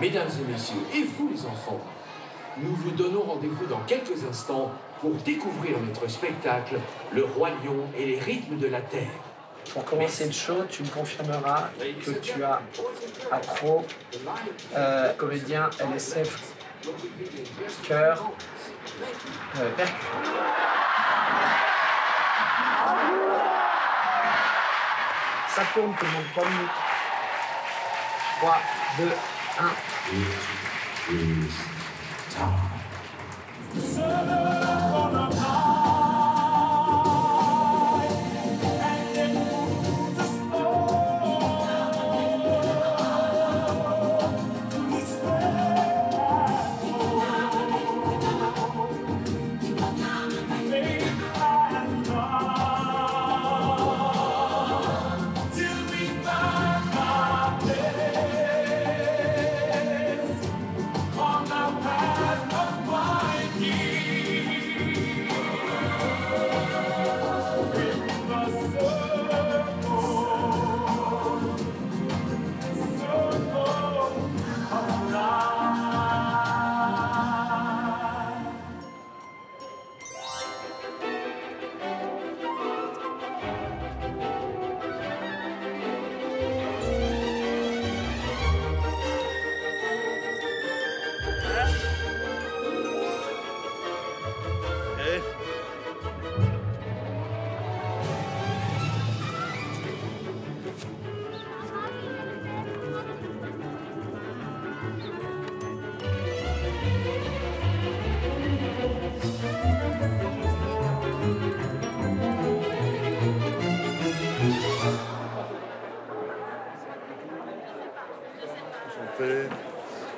Mesdames et messieurs, et vous les enfants, nous vous donnons rendez-vous dans quelques instants pour découvrir notre spectacle, Le Roi Lion et les rythmes de la Terre. Pour commencer le show, tu me confirmeras que tu as accro, comédien, LSF, chœur, percu. Ça tourne, tout le monde, 3 minutes. 3, 2, 1. It is time.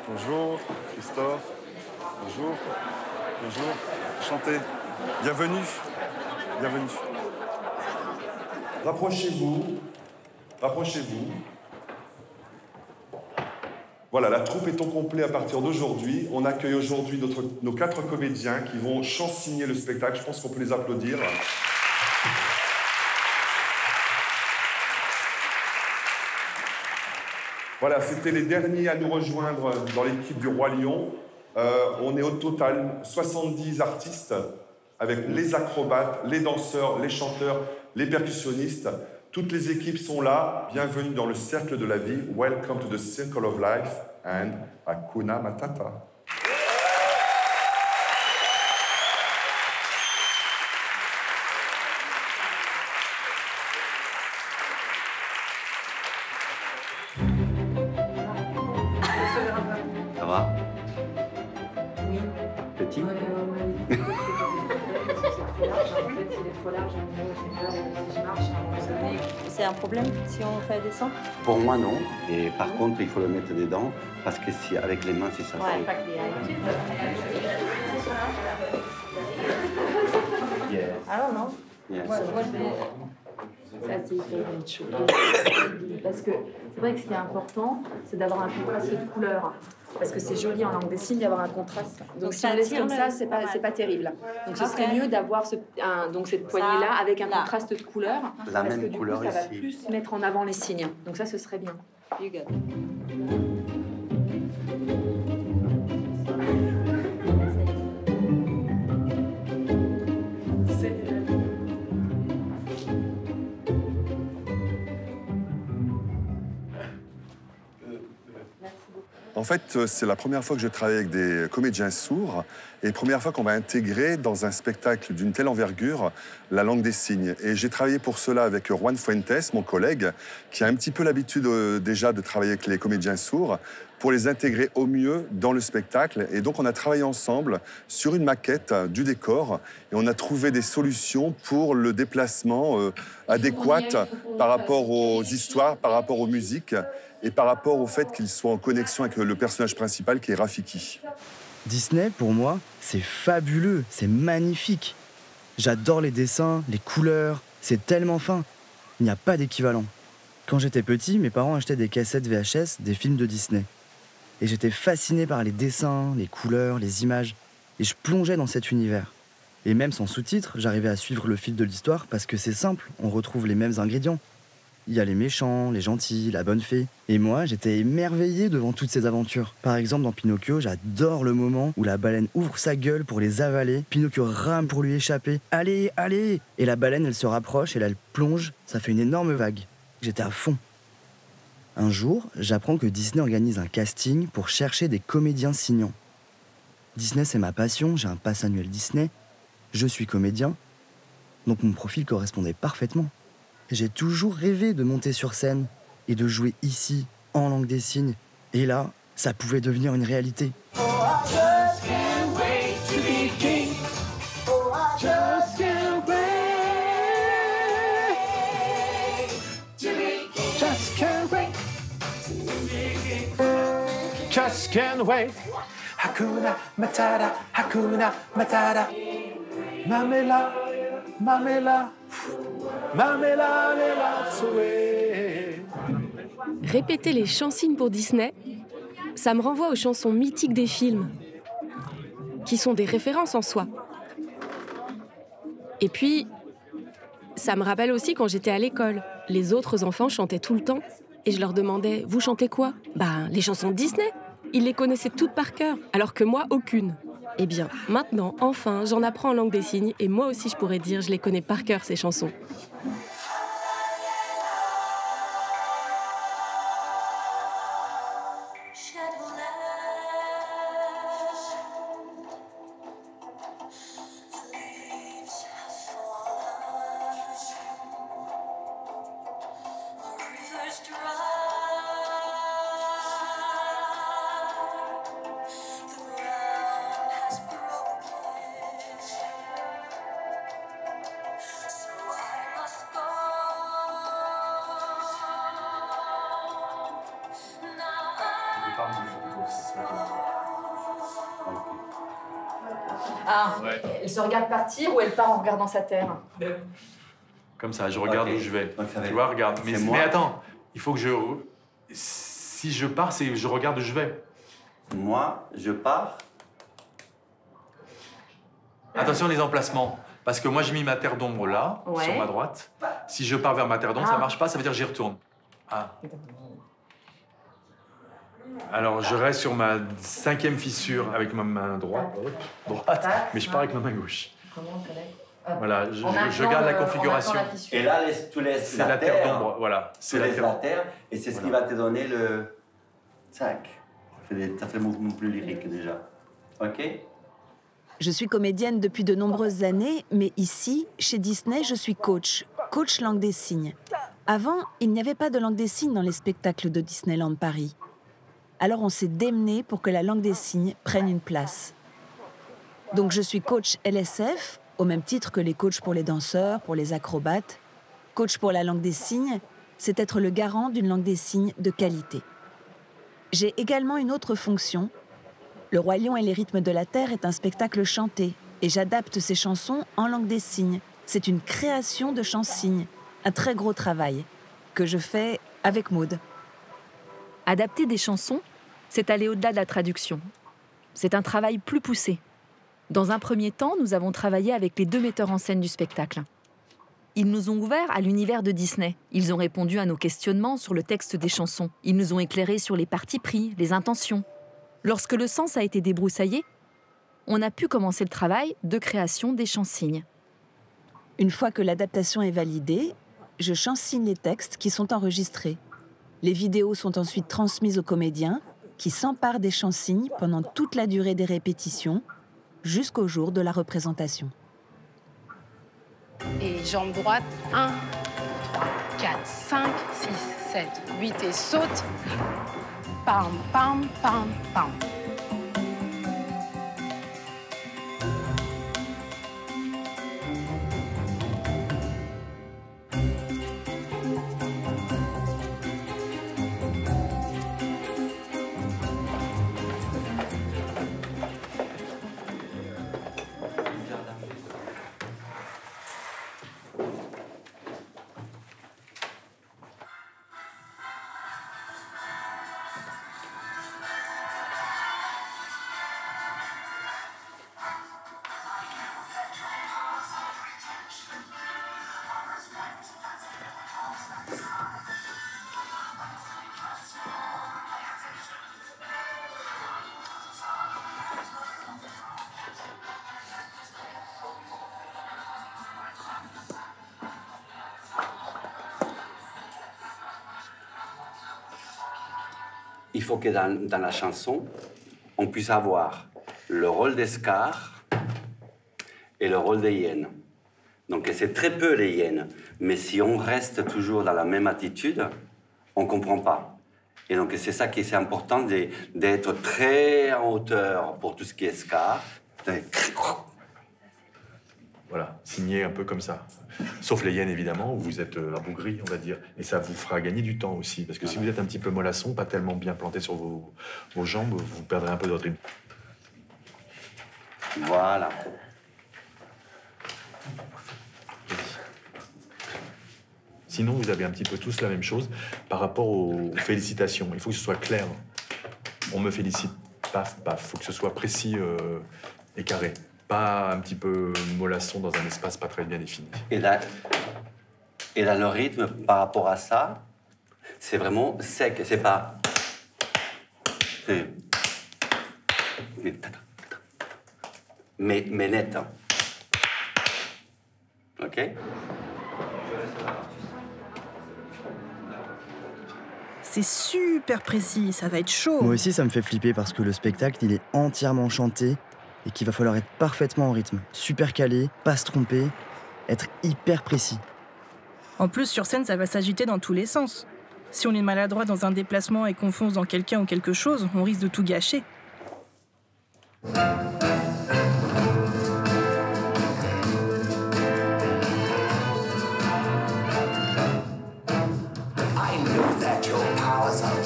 Bonjour, Christophe. Bonjour. Bonjour. Chantez. Bienvenue. Bienvenue. Rapprochez-vous. Rapprochez-vous. Voilà, la troupe est au complet à partir d'aujourd'hui. On accueille aujourd'hui nos 4 comédiens qui vont chansigner le spectacle. Je pense qu'on peut les applaudir. Voilà, c'était les derniers à nous rejoindre dans l'équipe du Roi Lion. On est au total 70 artistes avec les acrobates, les danseurs, les chanteurs, les percussionnistes. Toutes les équipes sont là. Bienvenue dans le cercle de la vie. Welcome to the circle of life and Hakuna Matata. Ça va? Oui. Petit? C'est un problème si on fait des sons? Pour moi, non. Et par contre, il faut le mettre dedans parce que si, avec les mains, si ça fait... Yes. I don't know. Yes. Ça, c'est hyper chaud. Parce que c'est vrai que ce qui est important, c'est d'avoir un contraste de couleurs. Parce que c'est joli en langue des signes d'avoir un contraste. Donc si on laisse comme ça, c'est pas terrible. Donc ce serait mieux d'avoir cette poignée-là avec un contraste de couleurs. La parce même que du couleur coup, ça va ici. plus mettre en avant les signes. Donc ça, ce serait bien. You got it. En fait, c'est la première fois que je travaille avec des comédiens sourds et première fois qu'on va intégrer dans un spectacle d'une telle envergure la langue des signes. Et j'ai travaillé pour cela avec Juan Fuentes, mon collègue, qui a un petit peu l'habitude déjà de travailler avec les comédiens sourds pour les intégrer au mieux dans le spectacle. Et donc, on a travaillé ensemble sur une maquette du décor et on a trouvé des solutions pour le déplacement adéquat par rapport aux histoires, par rapport aux musiques et par rapport au fait qu'il soit en connexion avec le personnage principal qui est Rafiki. Disney, pour moi, c'est fabuleux, c'est magnifique. J'adore les dessins, les couleurs, c'est tellement fin. Il n'y a pas d'équivalent. Quand j'étais petit, mes parents achetaient des cassettes VHS des films de Disney. Et j'étais fasciné par les dessins, les couleurs, les images. Et je plongeais dans cet univers. Et même sans sous-titres, j'arrivais à suivre le fil de l'histoire parce que c'est simple, on retrouve les mêmes ingrédients. Il y a les méchants, les gentils, la bonne fée. Et moi, j'étais émerveillé devant toutes ces aventures. Par exemple, dans Pinocchio, j'adore le moment où la baleine ouvre sa gueule pour les avaler. Pinocchio rame pour lui échapper. Allez, allez! Et la baleine, elle se rapproche et là, elle plonge. Ça fait une énorme vague. J'étais à fond. Un jour, j'apprends que Disney organise un casting pour chercher des comédiens signants. Disney, c'est ma passion, j'ai un pass annuel Disney. Je suis comédien, donc mon profil correspondait parfaitement. J'ai toujours rêvé de monter sur scène et de jouer ici, en langue des signes. Et là, ça pouvait devenir une réalité. Just can't wait. Hakuna Matata, Hakuna Matata. Mamela, Mamela, Mamela, Lela, Tsoé. Répéter les chansons pour Disney, ça me renvoie aux chansons mythiques des films, qui sont des références en soi. Et puis, ça me rappelle aussi quand j'étais à l'école. Les autres enfants chantaient tout le temps, et je leur demandais « Vous chantez quoi ?» Ben, les chansons de Disney. Ils les connaissaient toutes par cœur, alors que moi, aucune. Eh bien, maintenant, enfin, j'en apprends en langue des signes, et moi aussi, je pourrais dire, je les connais par cœur, ces chansons. Ah, elle se regarde partir ou elle part en regardant sa terre? Comme ça, je regarde où je vais. Tu vois, regarde. Mais attends, il faut que je... Si je pars, c'est je regarde où je vais. Moi, je pars. Attention les emplacements. Parce que moi, j'ai mis ma terre d'ombre là, sur ma droite. Si je pars vers ma terre d'ombre, ça marche pas, ça veut dire que j'y retourne. Ah. Alors, je reste sur ma 5e fissure avec ma main droite, mais je pars avec ma main gauche. Voilà, je garde la configuration. Et là, tu laisses la terre d'ombre, voilà. Tu laisses la terre, et c'est ce qui va te donner le 5. Ça fait le mouvement plus lyrique déjà. OK? Je suis comédienne depuis de nombreuses années, mais ici, chez Disney, je suis coach langue des signes. Avant, il n'y avait pas de langue des signes dans les spectacles de Disneyland Paris. Alors on s'est démené pour que la langue des signes prenne une place. Donc je suis coach LSF, au même titre que les coachs pour les danseurs, pour les acrobates. Coach pour la langue des signes, c'est être le garant d'une langue des signes de qualité. J'ai également une autre fonction. Le Roi Lion et les rythmes de la Terre est un spectacle chanté et j'adapte ces chansons en langue des signes. C'est une création de chants-signes, un très gros travail que je fais avec Maud. Adapter des chansons, c'est aller au-delà de la traduction. C'est un travail plus poussé. Dans un premier temps, nous avons travaillé avec les 2 metteurs en scène du spectacle. Ils nous ont ouverts à l'univers de Disney. Ils ont répondu à nos questionnements sur le texte des chansons. Ils nous ont éclairés sur les partis pris, les intentions. Lorsque le sens a été débroussaillé, on a pu commencer le travail de création des chants-signes. Une fois que l'adaptation est validée, je chant-signe les textes qui sont enregistrés. Les vidéos sont ensuite transmises aux comédiens qui s'emparent des chants-signes pendant toute la durée des répétitions, jusqu'au jour de la représentation. Et jambe droite, 1, 3, 4, 5, 6, 7, 8 et saute. Pam, pam, pam, pam. il faut que dans la chanson, on puisse avoir le rôle d'escar et le rôle des hyènes. Donc c'est très peu les hyènes, mais si on reste toujours dans la même attitude, on ne comprend pas. Et donc c'est ça qui est important, d'être très en hauteur pour tout ce qui est escar. Voilà, signer un peu comme ça. Sauf les hyènes, évidemment, où vous êtes rabougris, on va dire. Et ça vous fera gagner du temps aussi. Parce que si vous êtes un petit peu mollasson, pas tellement bien planté sur vos jambes, vous perdrez un peu de votre rythme. Voilà. Sinon, vous avez un petit peu tous la même chose par rapport aux félicitations. Il faut que ce soit clair. On me félicite, paf, paf. Il faut que ce soit précis et carré. Pas un petit peu mollasson dans un espace pas très bien défini. Et dans le rythme, par rapport à ça, c'est vraiment sec. C'est pas... Mais net. OK? C'est super précis, ça va être chaud. Moi aussi, ça me fait flipper parce que le spectacle, il est entièrement chanté et qu'il va falloir être parfaitement en rythme, super calé, pas se tromper, être hyper précis. En plus, sur scène, ça va s'agiter dans tous les sens. Si on est maladroit dans un déplacement et qu'on fonce dans quelqu'un ou quelque chose, on risque de tout gâcher.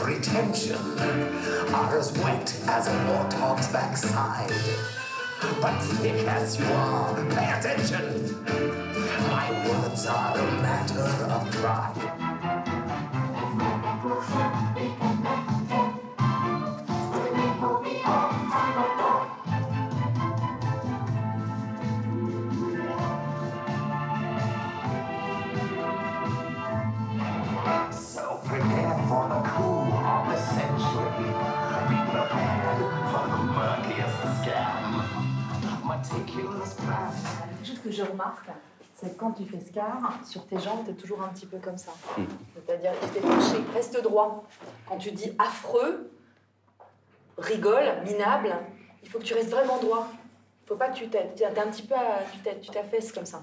Retention are as wet as a warthog's backside. But thick as you are, pay attention. My words are a matter of pride. So prepare for the coup of the century. Be prepared for the murkiest scam. Meticulous plan. Quelque chose que je remarque, c'est que quand tu fais Scar, sur tes jambes, t'es toujours un petit peu comme ça. C'est-à-dire, il t'est penché, reste droit. Quand tu dis affreux, rigole, minable, il faut que tu restes vraiment droit. Il faut pas que tu t'aides. T'es un petit peu tu t'affaisses comme ça.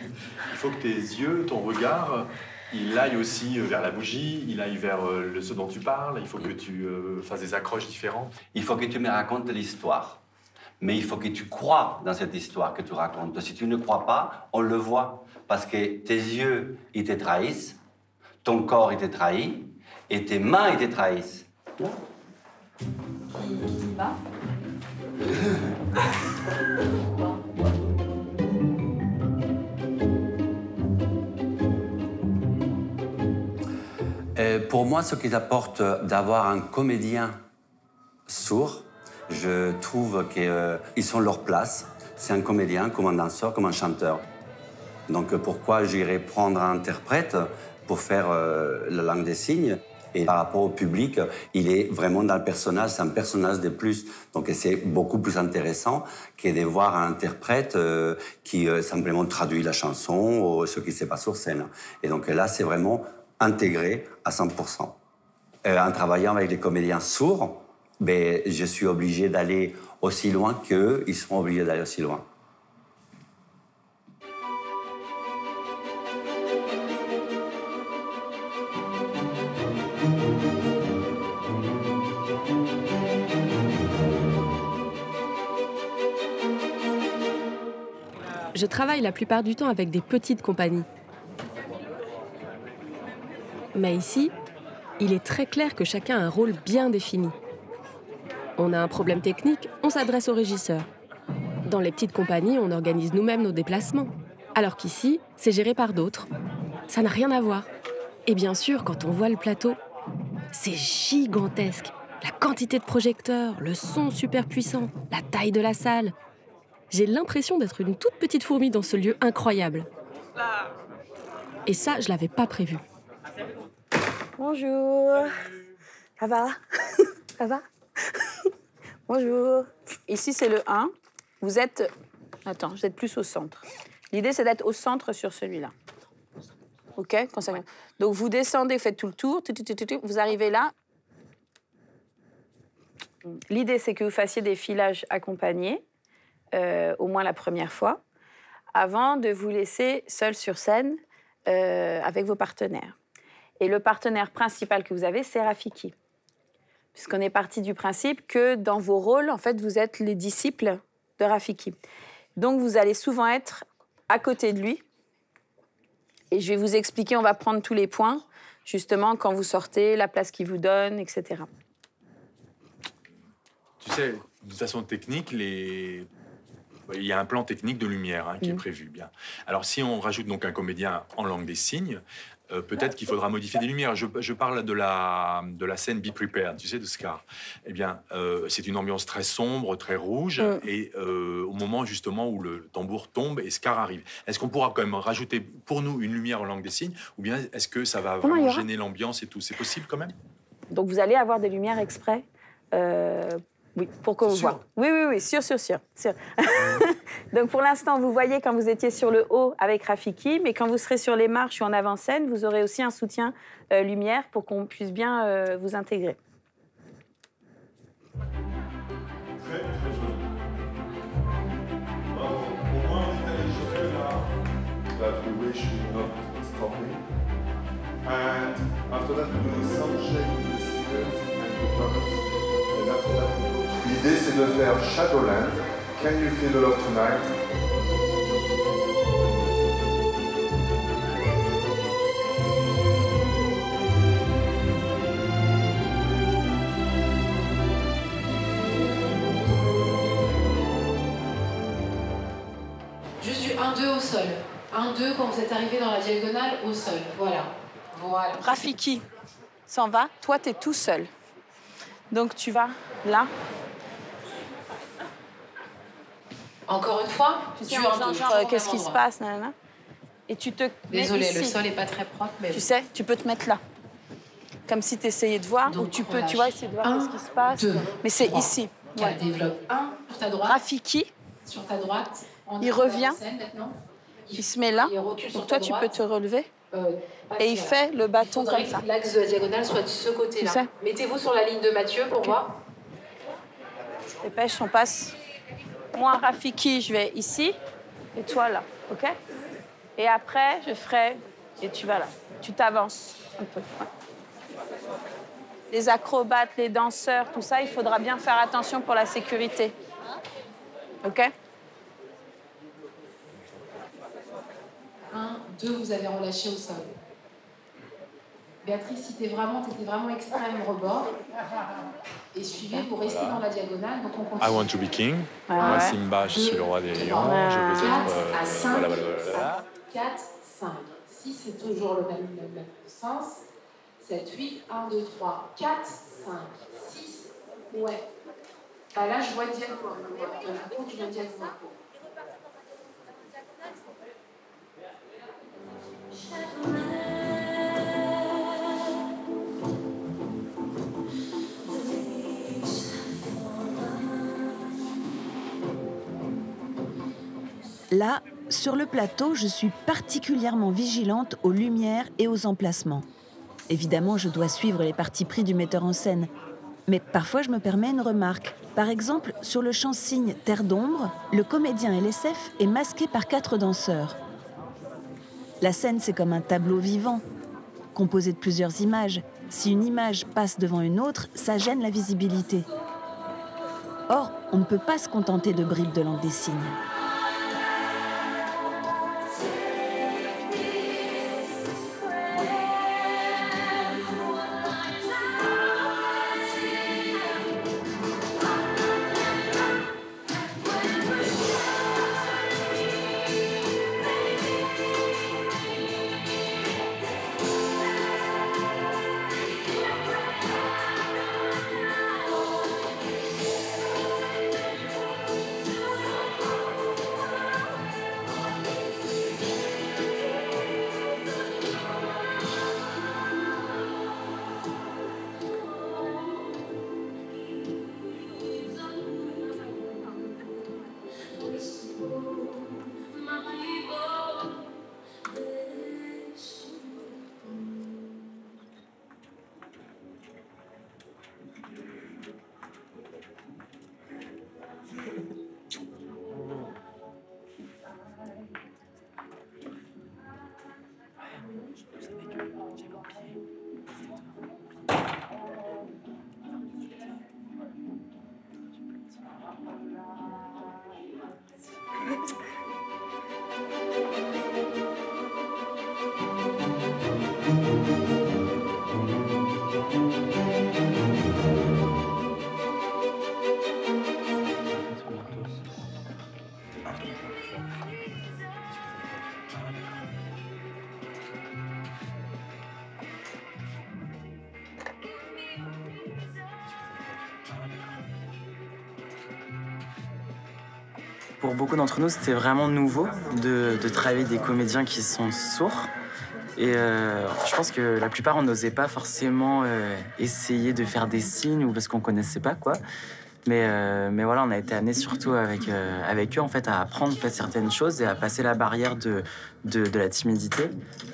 Il faut que tes yeux, ton regard, il aille aussi vers la bougie, il aille vers ce dont tu parles, il faut que tu fasses des accroches différentes. Il faut que tu me racontes l'histoire. Mais il faut que tu crois dans cette histoire que tu racontes. Si tu ne crois pas, on le voit. Parce que tes yeux, ils te trahissent, ton corps, il te trahit, et tes mains, ils te trahissent. Qui va Pour moi, ce qui apporte d'avoir un comédien sourd, je trouve qu'ils sont leur place. C'est un comédien, comme un danseur, comme un chanteur. Donc pourquoi j'irais prendre un interprète pour faire la langue des signes? Et par rapport au public, il est vraiment dans le personnage, c'est un personnage de plus. Donc c'est beaucoup plus intéressant que de voir un interprète qui simplement traduit la chanson ou ce qui se passe sur scène. Et donc là, c'est vraiment intégré à 100%. En travaillant avec les comédiens sourds, je suis obligé d'aller aussi loin qu'eux, ils sont obligés d'aller aussi loin. Je travaille la plupart du temps avec des petites compagnies. Mais ici, il est très clair que chacun a un rôle bien défini. On a un problème technique, on s'adresse au régisseur. Dans les petites compagnies, on organise nous-mêmes nos déplacements. Alors qu'ici, c'est géré par d'autres. Ça n'a rien à voir. Et bien sûr, quand on voit le plateau, c'est gigantesque. La quantité de projecteurs, le son super puissant, la taille de la salle. J'ai l'impression d'être une toute petite fourmi dans ce lieu incroyable. Et ça, je l'avais pas prévu. Bonjour. Ça va? Ça va? Bonjour. Ici, c'est le 1. Vous êtes... Attends, vous êtes plus au centre. L'idée, c'est d'être au centre sur celui-là. OK? Donc, vous descendez, faites tout le tour, vous arrivez là. L'idée, c'est que vous fassiez des filages accompagnés, au moins la première fois, avant de vous laisser seul sur scène avec vos partenaires. Et le partenaire principal que vous avez, c'est Rafiki. Puisqu'on est parti du principe que dans vos rôles, en fait, vous êtes les disciples de Rafiki. Donc, vous allez souvent être à côté de lui. Et je vais vous expliquer, on va prendre tous les points, justement, quand vous sortez, la place qu'il vous donne, etc. Tu sais, de façon technique, il y a un plan technique de lumière qui est prévu, bien. Alors, si on rajoute donc un comédien en langue des signes, peut-être qu'il faudra modifier des lumières. Je parle de la scène Be Prepared, tu sais, de Scar. Eh bien, c'est une ambiance très sombre, très rouge, et au moment justement où le tambour tombe et Scar arrive. Est-ce qu'on pourra quand même rajouter pour nous une lumière en langue des signes, ou bien est-ce que ça va vraiment gêner l'ambiance et tout? C'est possible quand même? Donc, vous allez avoir des lumières exprès oui, pour qu'on vous voit. Oui, sûr. Donc, pour l'instant, vous voyez quand vous étiez sur le haut avec Rafiki, mais quand vous serez sur les marches ou en avant-scène, vous aurez aussi un soutien lumière pour qu'on puisse bien vous intégrer. Très joli. Au moins, on est allé jusque-là. That we wish we not stopping. And after that, we do some shape with the singers and the drummers. And after that, we go. L'idée, c'est de faire Shadowland. Can you feel the love tonight? Juste du 1-2 au sol. 1-2 quand vous êtes arrivé dans la diagonale au sol. Voilà. Rafiki s'en va. Toi, tu es tout seul. Donc, tu vas là. Encore une fois, qu'est-ce qui se passe, nanana. Et tu te Désolée, mets ici. le sol n'est pas très propre, mais... Tu sais, tu peux te mettre là. Comme si tu essayais de voir, ou tu peux, tu vois, essayer de voir ce qui se passe. 2, mais c'est 3, ici. 4, développe 1 sur ta droite. Rafiki. Sur ta droite. Il revient. Maintenant. Il se met là. Donc toi, tu peux te relever. Et il fait le bâton comme ça. L'axe de la diagonale soit de ce côté-là. Tu sais. Mettez-vous sur la ligne de Mathieu pour voir. Dépêche, on passe. Moi, Rafiki, je vais ici. Et toi, là. OK? Et après, je ferai... Et tu vas là. Tu t'avances un peu. Ouais. Les acrobates, les danseurs, tout ça, il faudra bien faire attention pour la sécurité. OK? 1, 2, vous avez relâché au sol. Béatrice, si t'étais vraiment extrême rebord, et suivez, vous restez dans la diagonale, donc on continue. I want to be king. Moi, Simba, je suis le roi des lions. Je veux être... à 5, voilà. 4, 5. 6, c'est toujours le même sens. 7, 8, 1, 2, 3, 4, 5, 6. Ouais. Bah là, je vois le diagonale. Je vois le diagonale. Là, sur le plateau, je suis particulièrement vigilante aux lumières et aux emplacements. Évidemment, je dois suivre les partis pris du metteur en scène. Mais parfois, je me permets une remarque. Par exemple, sur le chant cygne Terre d'ombre, le comédien LSF est masqué par 4 danseurs. La scène, c'est comme un tableau vivant, composé de plusieurs images. Si une image passe devant une autre, ça gêne la visibilité. Or, on ne peut pas se contenter de bribes de langue des signes. Pour beaucoup d'entre nous, c'était vraiment nouveau de travailler avec des comédiens qui sont sourds. Et je pense que la plupart, on n'osait pas forcément essayer de faire des signes ou parce qu'on connaissait pas, quoi. Mais voilà, on a été amenés surtout avec eux en fait, à apprendre en fait, certaines choses et à passer la barrière de la timidité.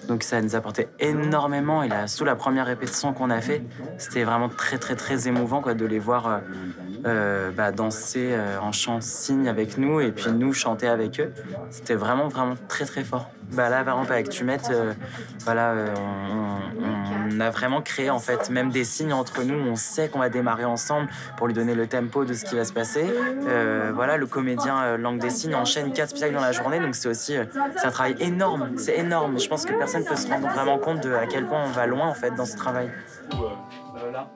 Donc ça nous a apporté énormément. Et là, sous la première répétition qu'on a fait, c'était vraiment très émouvant quoi, de les voir danser en chant signe avec nous et puis nous chanter avec eux. C'était vraiment très fort. Là, par exemple, avec Tumette, on a vraiment créé en fait même des signes entre nous. On sait qu'on va démarrer ensemble pour lui donner le tempo de ce qui va se passer. Le comédien langue des signes enchaîne 4 spectacles dans la journée, donc c'est un travail énorme. C'est énorme. Je pense que personne ne peut se rendre vraiment compte de à quel point on va loin en fait dans ce travail. Là.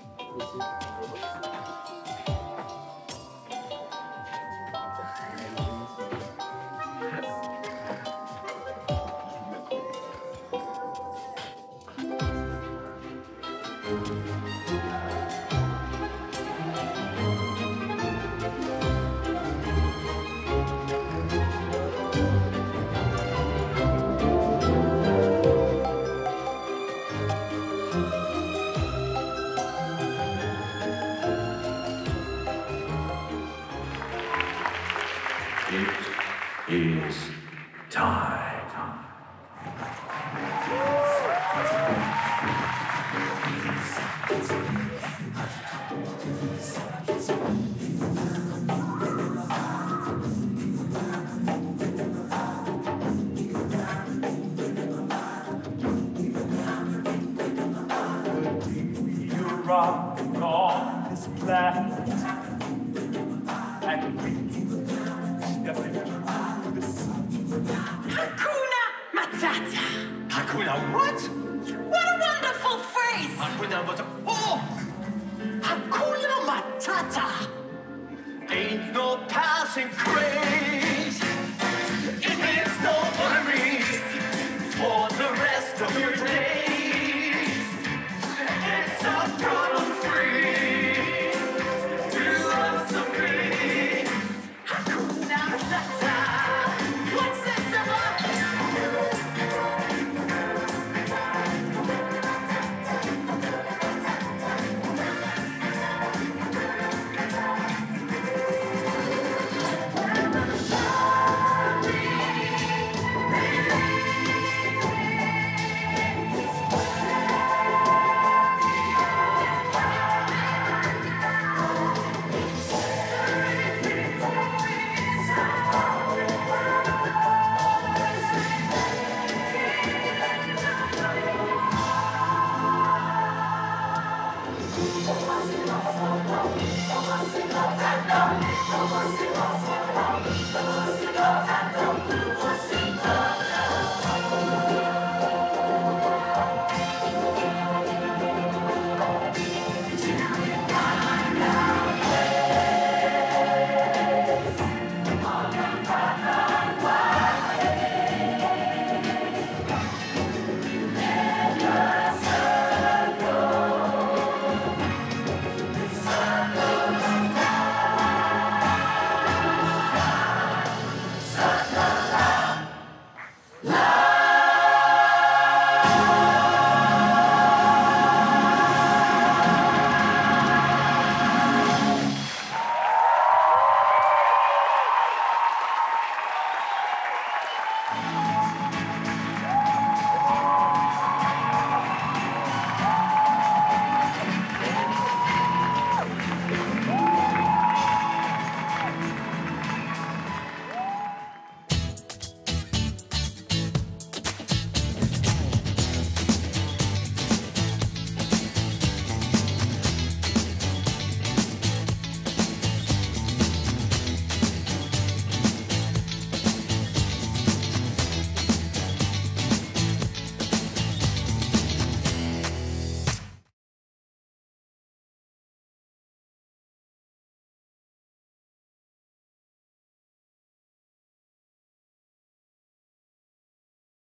It is time. You rock on this planet, and we step into the sun. Hakuna Matata. Hakuna what? What a wonderful phrase. Hakuna Matata. Oh! Hakuna Matata. Ain't no passing craze.